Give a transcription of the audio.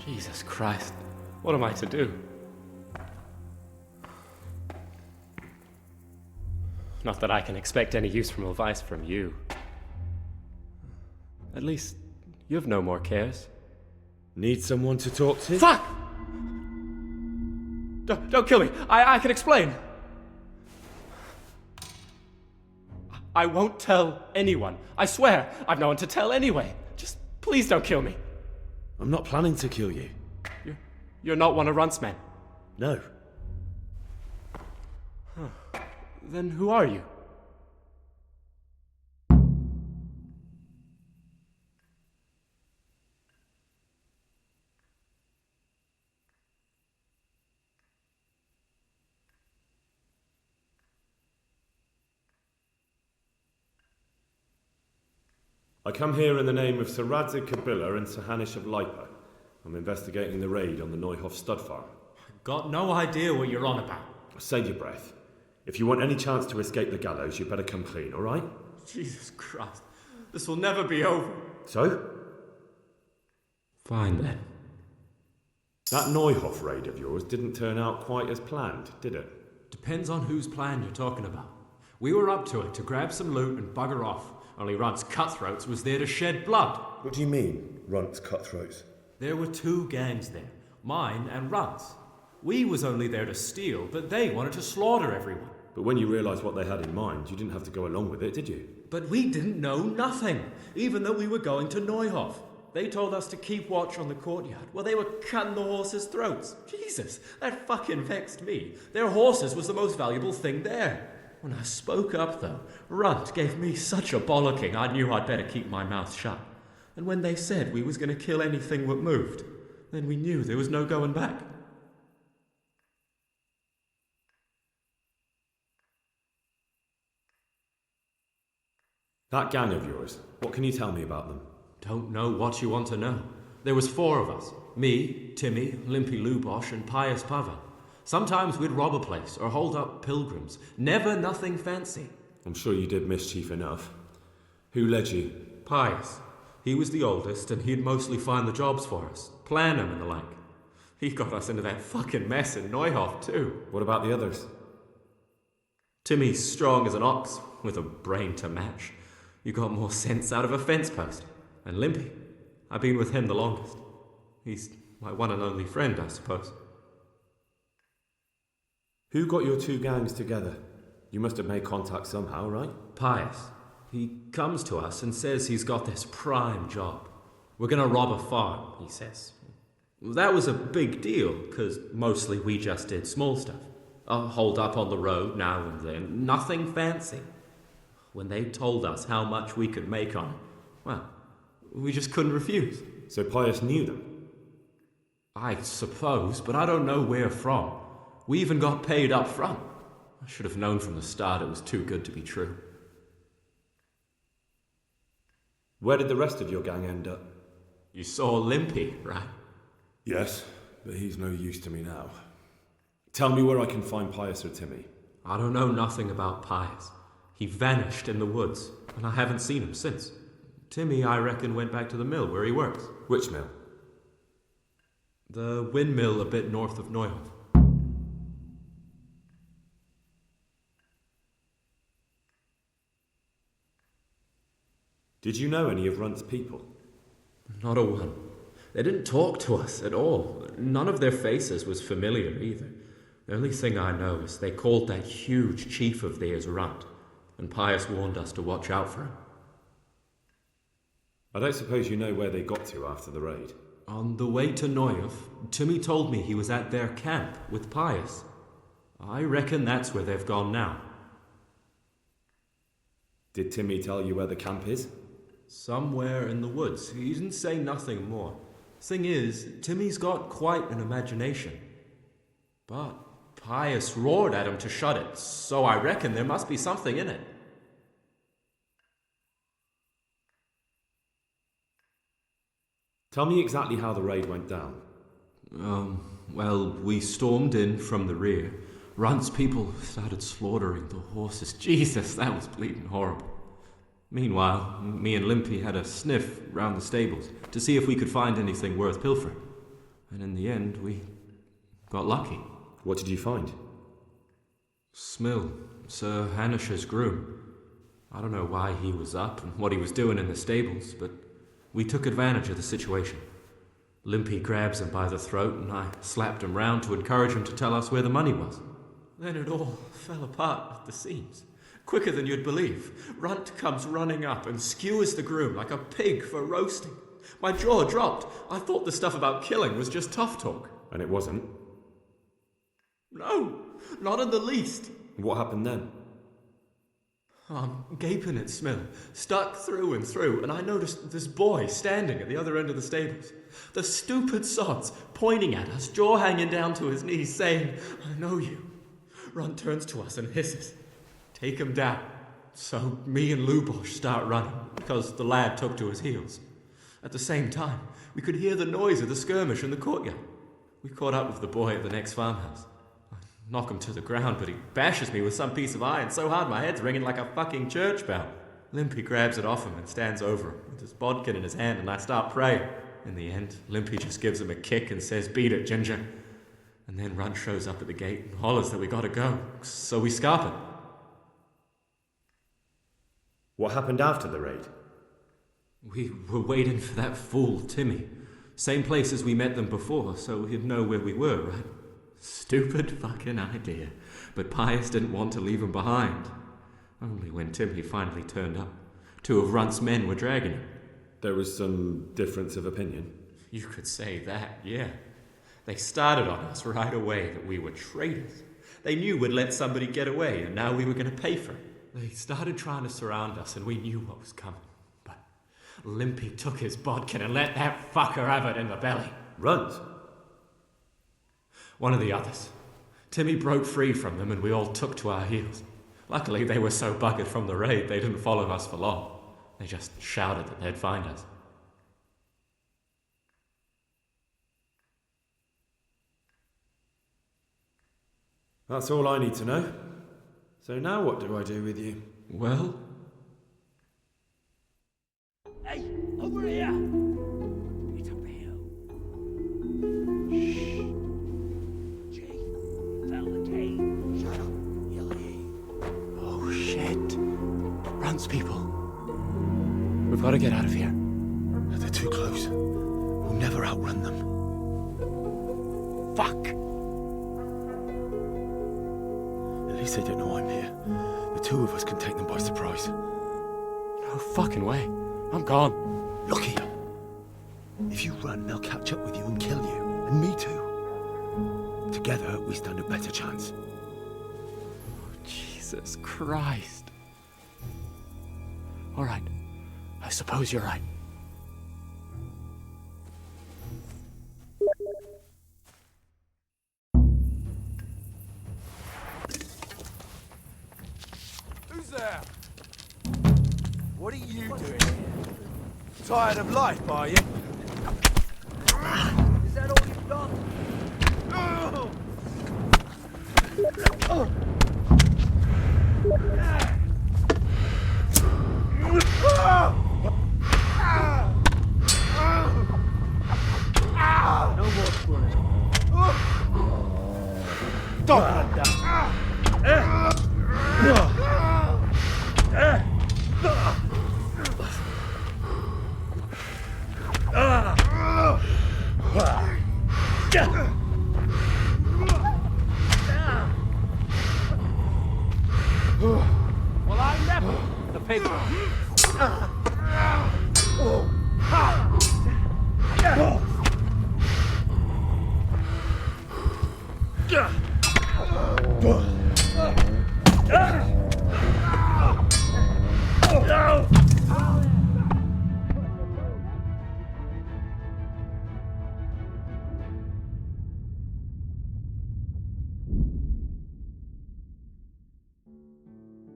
Jesus Christ, what am I to do? Not that I can expect any useful advice from you. At least, you've no more cares. Need someone to talk to? Fuck! Don't kill me. I can explain. I won't tell anyone. I swear, I've no one to tell anyway. Just please don't kill me. I'm not planning to kill you. You're not one of Runt's men. No. Then who are you? I come here in the name of Sir Radzig Kabila and Sir Hanish of Lipa. I'm investigating the raid on the Neuhoff stud farm. Got no idea what you're on about. Save your breath. If you want any chance to escape the gallows, you better come clean, all right? Jesus Christ. This will never be over. So? Fine then. That Neuhoff raid of yours didn't turn out quite as planned, did it? Depends on whose plan you're talking about. We were up to it to grab some loot and bugger off. Only Runt's cutthroats was there to shed blood. What do you mean, Runt's cutthroats? There were two gangs there, mine and Runt's. We was only there to steal, but they wanted to slaughter everyone. But when you realised what they had in mind, you didn't have to go along with it, did you? But we didn't know nothing, even though we were going to Neuhoff. They told us to keep watch on the courtyard while they were cutting the horses' throats. Jesus, that fucking vexed me. Their horses was the most valuable thing there. When I spoke up, though, Runt gave me such a bollocking I knew I'd better keep my mouth shut. And when they said we was going to kill anything that moved, then we knew there was no going back. That gang of yours, what can you tell me about them? Don't know what you want to know. There was 4 of us. Me, Timmy, Limpy Lubosh, and Pius Pavel. Sometimes we'd rob a place or hold up pilgrims. Never nothing fancy. I'm sure you did mischief enough. Who led you? Pius. He was the oldest, and he'd mostly find the jobs for us, plan 'em and the like. He got us into that fucking mess in Neuhoff, too. What about the others? Timmy's strong as an ox, with a brain to match. You got more sense out of a fence post. And Limpy, I've been with him the longest. He's my one and only friend, I suppose. Who got your 2 gangs together? You must have made contact somehow, right? Pius. He comes to us and says he's got this prime job. We're gonna rob a farm, he says. That was a big deal, because mostly we just did small stuff. Hold up on the road now and then, nothing fancy. When they told us how much we could make on it, well, we just couldn't refuse. So Pius knew them? I suppose, but I don't know where from. We even got paid up front. I should have known from the start it was too good to be true. Where did the rest of your gang end up? You saw Limpy, right? Yes, but he's no use to me now. Tell me where I can find Pius or Timmy. I don't know nothing about Pius. He vanished in the woods, and I haven't seen him since. Timmy, I reckon, went back to the mill where he works. Which mill? The windmill a bit north of Neuhoff. Did you know any of Runt's people? Not a one. They didn't talk to us at all. None of their faces was familiar either. The only thing I know is they called that huge chief of theirs Runt, and Pius warned us to watch out for him. I don't suppose you know where they got to after the raid? On the way to Neuhoff, Timmy told me he was at their camp with Pius. I reckon that's where they've gone now. Did Timmy tell you where the camp is? Somewhere in the woods. He didn't say nothing more. Thing is, Timmy's got quite an imagination. But Pius roared at him to shut it, so I reckon there must be something in it. Tell me exactly how the raid went down. Well, we stormed in from the rear. Runt's people started slaughtering the horses. Jesus, that was bleeding horrible. Meanwhile, me and Limpy had a sniff round the stables to see if we could find anything worth pilfering. And in the end, we got lucky. What did you find? Smill, Sir Hanish's groom. I don't know why he was up and what he was doing in the stables, but we took advantage of the situation. Limpy grabs him by the throat and I slapped him round to encourage him to tell us where the money was. Then it all fell apart at the seams. Quicker than you'd believe. Runt comes running up and skewers the groom like a pig for roasting. My jaw dropped. I thought the stuff about killing was just tough talk. And it wasn't? No, not in the least. What happened then? I'm gaping at Smill, stuck through and through, and I noticed this boy standing at the other end of the stables. The stupid sods pointing at us, jaw hanging down to his knees, saying, "I know you." Runt turns to us and hisses, "Take him down." So me and Lubosh start running, because the lad took to his heels. At the same time, we could hear the noise of the skirmish in the courtyard. We caught up with the boy at the next farmhouse. I knock him to the ground, but he bashes me with some piece of iron so hard my head's ringing like a fucking church bell. Limpy grabs it off him and stands over him with his bodkin in his hand, and I start praying. In the end, Limpy just gives him a kick and says, "Beat it, Ginger." And then Runt shows up at the gate and hollers that we gotta go, so we scarp it. What happened after the raid? We were waiting for that fool, Timmy. Same place as we met them before, so he'd know where we were, right? Stupid fucking idea. But Pius didn't want to leave him behind. Only when Timmy finally turned up, 2 of Runt's men were dragging him. There was some difference of opinion. You could say that, yeah. They started on us right away that we were traitors. They knew we'd let somebody get away, and now we were going to pay for it. They started trying to surround us, and we knew what was coming. But Limpy took his bodkin and let that fucker have it in the belly. Runt? One of the others. Timmy broke free from them, and we all took to our heels. Luckily, they were so buggered from the raid, they didn't follow us for long. They just shouted that they'd find us. That's all I need to know. So now what do I do with you? Well? Hey, over here! It's up here. Shh. Jay, found the cave. Shut up, Yelly. Oh shit. Runt's people. We've got to get out of here. They're too close. We'll never outrun them. Fuck! At least they don't know I'm here. The 2 of us can take them by surprise. No fucking way. I'm gone. Look here. If you run, they'll catch up with you and kill you. And me too. Together, we stand a better chance. Jesus Christ. All right. I suppose you're right. Who's there? What are you doing here? Tired of life, are you? Is that all you've done? No more squirting. Stop like that. Well, I never. The pig.